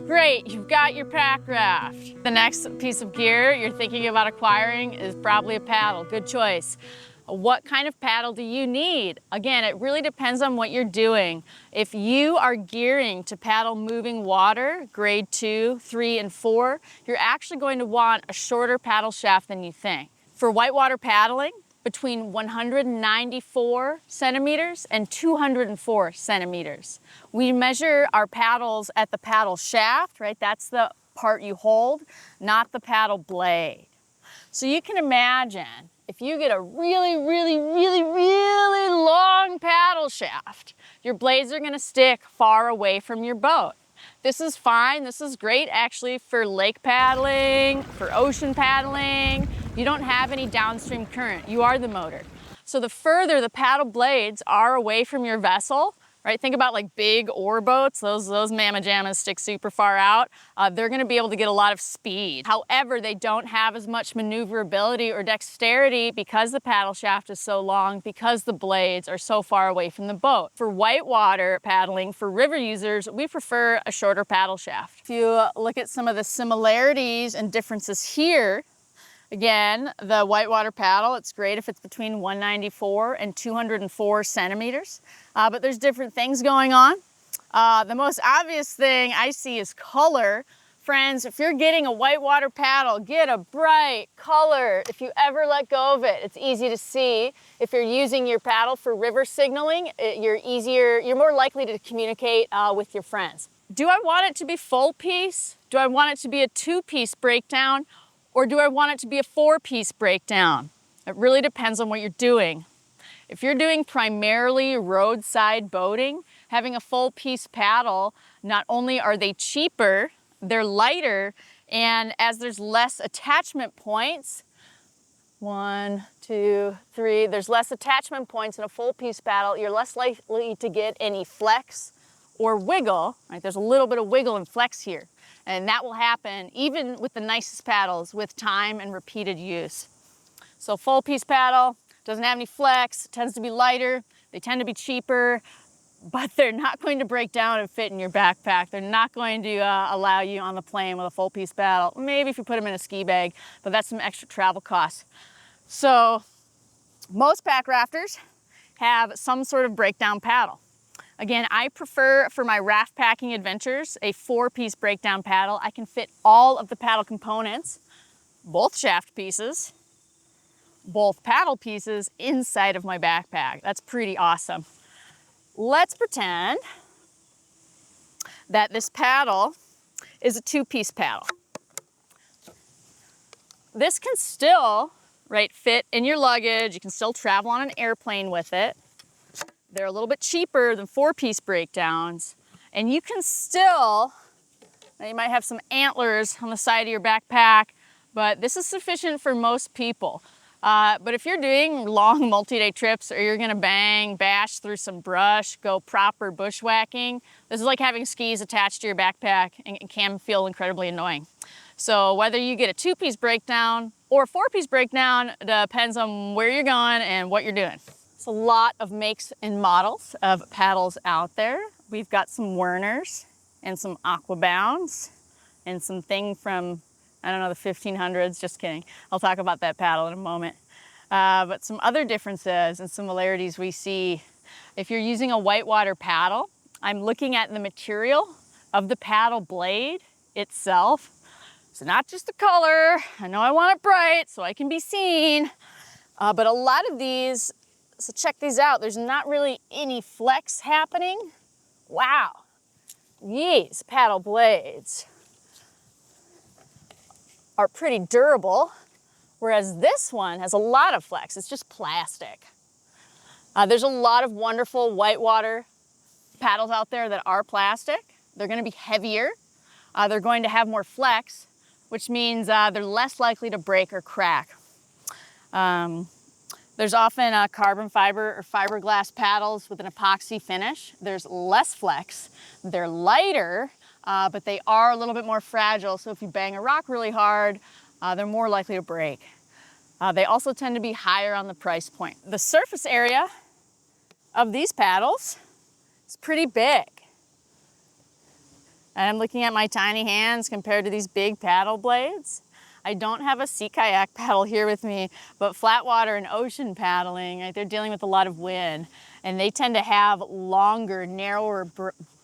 Great, you've got your pack raft. The next piece of gear you're thinking about acquiring is probably a paddle. Good choice. What kind of paddle do you need? Again, it really depends on what you're doing. If you are gearing to paddle moving water, grade 2, 3, and 4, you're actually going to want a shorter paddle shaft than you think. For whitewater paddling, between 194 centimeters and 204 centimeters. We measure our paddles at the paddle shaft, right? That's the part you hold, not the paddle blade. So you can imagine if you get a really long paddle shaft, your blades are gonna stick far away from your boat. This is fine, this is great actually for lake paddling, for ocean paddling. You don't have any downstream current, you are the motor. So the further the paddle blades are away from your vessel, right? Think about like big oar boats, those mamma jammas stick super far out. They're gonna be able to get a lot of speed. However, they don't have as much maneuverability or dexterity because the paddle shaft is so long, because the blades are so far away from the boat. For whitewater paddling, for river users, we prefer a shorter paddle shaft. If you look at some of the similarities and differences here, again, the whitewater paddle, it's great if it's between 194 and 204 centimeters, but there's different things going on. The most obvious thing I see is color. Friends, if you're getting a whitewater paddle, get a bright color. If you ever let go of it, it's easy to see. If you're using your paddle for river signaling, you're more likely to communicate with your friends. Do I want it to be full piece? Do I want it to be a 2-piece breakdown? Or do I want it to be a 4-piece breakdown? It really depends on what you're doing. If you're doing primarily roadside boating, having a full piece paddle, not only are they cheaper, they're lighter, and as there's less attachment points, 1, 2, 3, there's less attachment points in a full piece paddle, you're less likely to get any flex or wiggle, right? There's a little bit of wiggle and flex here. And that will happen even with the nicest paddles with time and repeated use. So full piece paddle, doesn't have any flex, tends to be lighter, they tend to be cheaper, but they're not going to break down and fit in your backpack. They're not going to allow you on the plane with a full piece paddle. Maybe if you put them in a ski bag, but that's some extra travel costs. So most pack rafters have some sort of breakdown paddle. Again, I prefer for my raft packing adventures a 4-piece breakdown paddle. I can fit all of the paddle components, both shaft pieces, both paddle pieces inside of my backpack. That's pretty awesome. Let's pretend that this paddle is a 2-piece paddle. This can still, right, fit in your luggage. You can still travel on an airplane with it. They're a little bit cheaper than 4-piece breakdowns, and you can still, now you might have some antlers on the side of your backpack, but this is sufficient for most people. But if you're doing long multi-day trips or you're gonna bash through some brush, go proper bushwhacking, this is like having skis attached to your backpack and it can feel incredibly annoying. So whether you get a 2-piece breakdown or a 4-piece breakdown depends on where you're going and what you're doing. There's a lot of makes and models of paddles out there. We've got some Werners and some Aquabounds and something from, I don't know, the 1500s, just kidding. I'll talk about that paddle in a moment. But some other differences and similarities we see. If you're using a whitewater paddle, I'm looking at the material of the paddle blade itself. So not just the color, I know I want it bright so I can be seen, but a lot of these, so check these out, there's not really any flex happening. Wow, these paddle blades are pretty durable, whereas this one has a lot of flex, it's just plastic. There's a lot of wonderful whitewater paddles out there that are plastic. They're gonna be heavier, they're going to have more flex, which means they're less likely to break or crack. There's often carbon fiber or fiberglass paddles with an epoxy finish. There's less flex. They're lighter, but they are a little bit more fragile. So if you bang a rock really hard, they're more likely to break. They also tend to be higher on the price point. The surface area of these paddles is pretty big. And I'm looking at my tiny hands compared to these big paddle blades. I don't have a sea kayak paddle here with me, but flat water and ocean paddling, right, they're dealing with a lot of wind, and they tend to have longer, narrower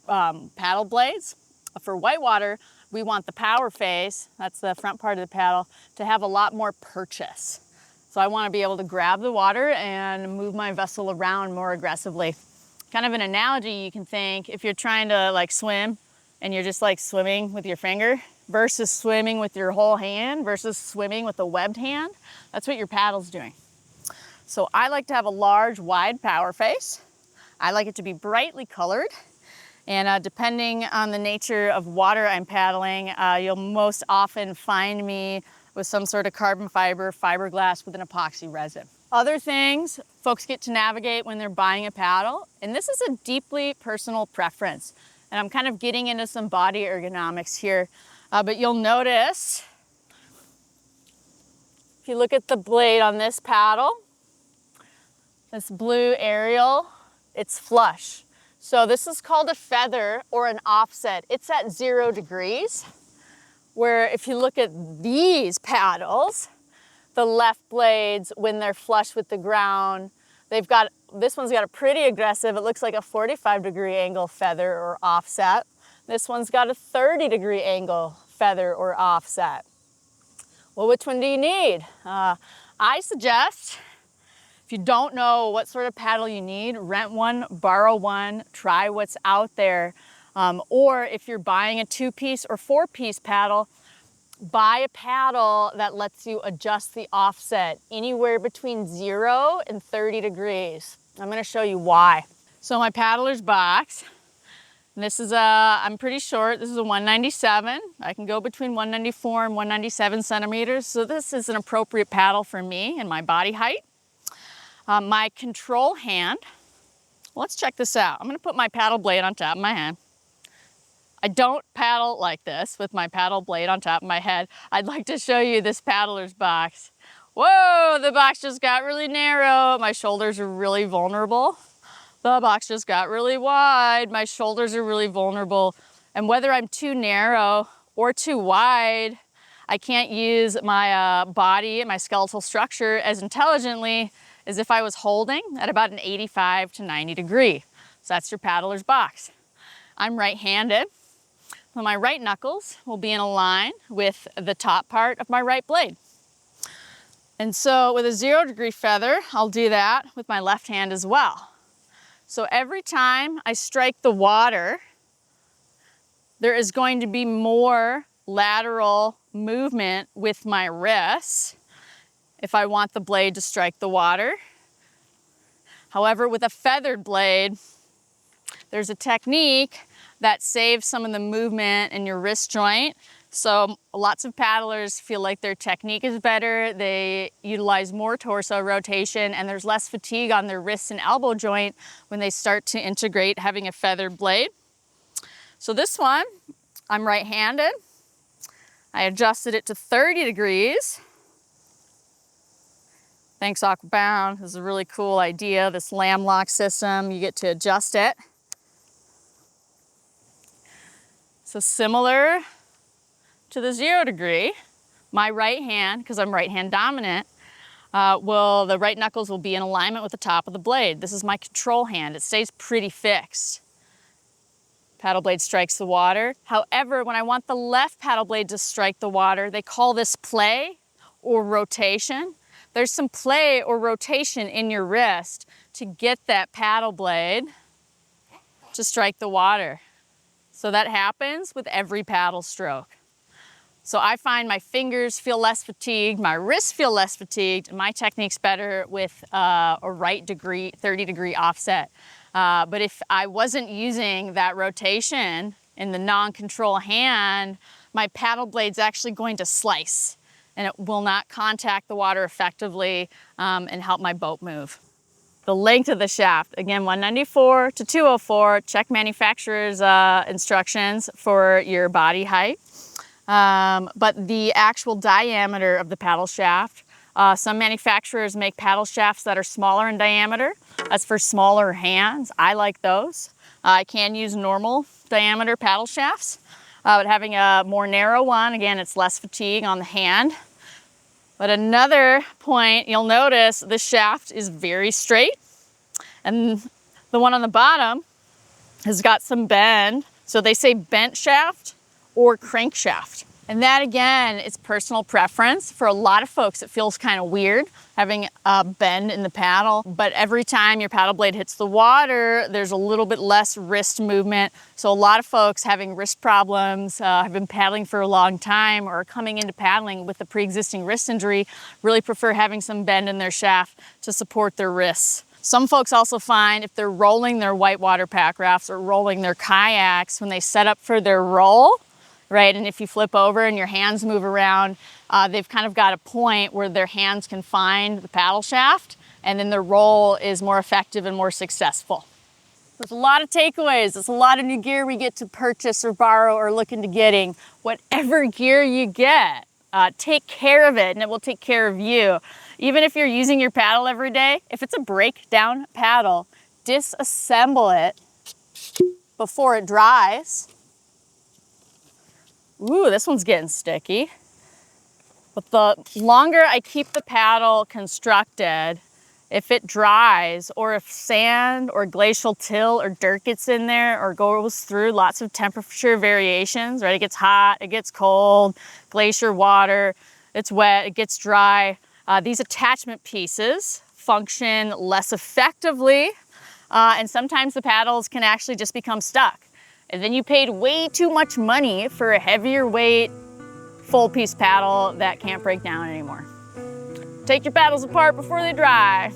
paddle blades. For whitewater, we want the power face, that's the front part of the paddle, to have a lot more purchase. So I want to be able to grab the water and move my vessel around more aggressively. Kind of an analogy you can think, if you're trying to like swim and you're just like swimming with your finger versus swimming with your whole hand versus swimming with a webbed hand, that's what your paddle's doing. So I like to have a large, wide power face. I like it to be brightly colored. And depending on the nature of water I'm paddling, you'll most often find me with some sort of carbon fiber, fiberglass with an epoxy resin. Other things folks get to navigate when they're buying a paddle, and this is a deeply personal preference. And I'm kind of getting into some body ergonomics here, but you'll notice, if you look at the blade on this paddle, this blue Ariel, it's flush. So this is called a feather or an offset. It's at 0 degrees, where if you look at these paddles, the left blades, when they're flush with the ground, this one's got a pretty aggressive, it looks like a 45-degree angle feather or offset. This one's got a 30-degree angle feather or offset. Well, which one do you need? I suggest, if you don't know what sort of paddle you need, rent one, borrow one, try what's out there. Or if you're buying a 2-piece or 4-piece paddle, buy a paddle that lets you adjust the offset anywhere between 0 and 30 degrees. I'm going to show you why. So my paddler's box, and this is I'm pretty short, this is a 197. I can go between 194 and 197 centimeters. So this is an appropriate paddle for me and my body height. My control hand, let's check this out. I'm going to put my paddle blade on top of my hand. I don't paddle like this with my paddle blade on top of my head. I'd like to show you this paddler's box. Whoa, the box just got really narrow. My shoulders are really vulnerable. The box just got really wide. My shoulders are really vulnerable. And whether I'm too narrow or too wide, I can't use my body and my skeletal structure as intelligently as if I was holding at about an 85 to 90 degree. So that's your paddler's box. I'm right-handed. So my right knuckles will be in a line with the top part of my right blade. And so with a 0-degree feather, I'll do that with my left hand as well. So every time I strike the water, there is going to be more lateral movement with my wrists if I want the blade to strike the water. However, with a feathered blade, there's a technique that saves some of the movement in your wrist joint. So lots of paddlers feel like their technique is better, they utilize more torso rotation, and there's less fatigue on their wrist and elbow joint when they start to integrate having a feathered blade. So this one, I'm right-handed. I adjusted it to 30 degrees. Thanks, Aquabound. This is a really cool idea, this lamb lock system. You get to adjust it. So similar to the 0-degree, my right hand, because I'm right-hand dominant, the right knuckles will be in alignment with the top of the blade. This is my control hand. It stays pretty fixed. Paddle blade strikes the water. However, when I want the left paddle blade to strike the water, they call this play or rotation. There's some play or rotation in your wrist to get that paddle blade to strike the water. So that happens with every paddle stroke. So I find my fingers feel less fatigued, my wrists feel less fatigued, and my technique's better with a right 30-degree offset. But if I wasn't using that rotation in the non-control hand, my paddle blade's actually going to slice, and it will not contact the water effectively and help my boat move. The length of the shaft, again, 194 to 204. Check manufacturer's instructions for your body height. But the actual diameter of the paddle shaft, some manufacturers make paddle shafts that are smaller in diameter. That's for smaller hands. I like those. I can use normal diameter paddle shafts. But having a more narrow one, again, it's less fatigue on the hand. But another point, you'll notice the shaft is very straight, and the one on the bottom has got some bend. So they say bent shaft or crankshaft. And that, again, is personal preference. For a lot of folks, it feels kind of weird having a bend in the paddle, but every time your paddle blade hits the water, there's a little bit less wrist movement. So a lot of folks having wrist problems, have been paddling for a long time, or coming into paddling with a pre-existing wrist injury, really prefer having some bend in their shaft to support their wrists. Some folks also find if they're rolling their whitewater pack rafts or rolling their kayaks, when they set up for their roll, right? And if you flip over and your hands move around, they've kind of got a point where their hands can find the paddle shaft, and then their roll is more effective and more successful. There's a lot of takeaways. There's a lot of new gear we get to purchase or borrow or look into getting. Whatever gear you get, take care of it and it will take care of you. Even if you're using your paddle every day, if it's a breakdown paddle, disassemble it before it dries. Ooh, this one's getting sticky. But the longer I keep the paddle constructed, if it dries, or if sand or glacial till or dirt gets in there or goes through lots of temperature variations, right? It gets hot, it gets cold, glacier water, it's wet, it gets dry. These attachment pieces function less effectively, and sometimes the paddles can actually just become stuck. And then you paid way too much money for a heavier weight, full piece paddle that can't break down anymore. Take your paddles apart before they dry.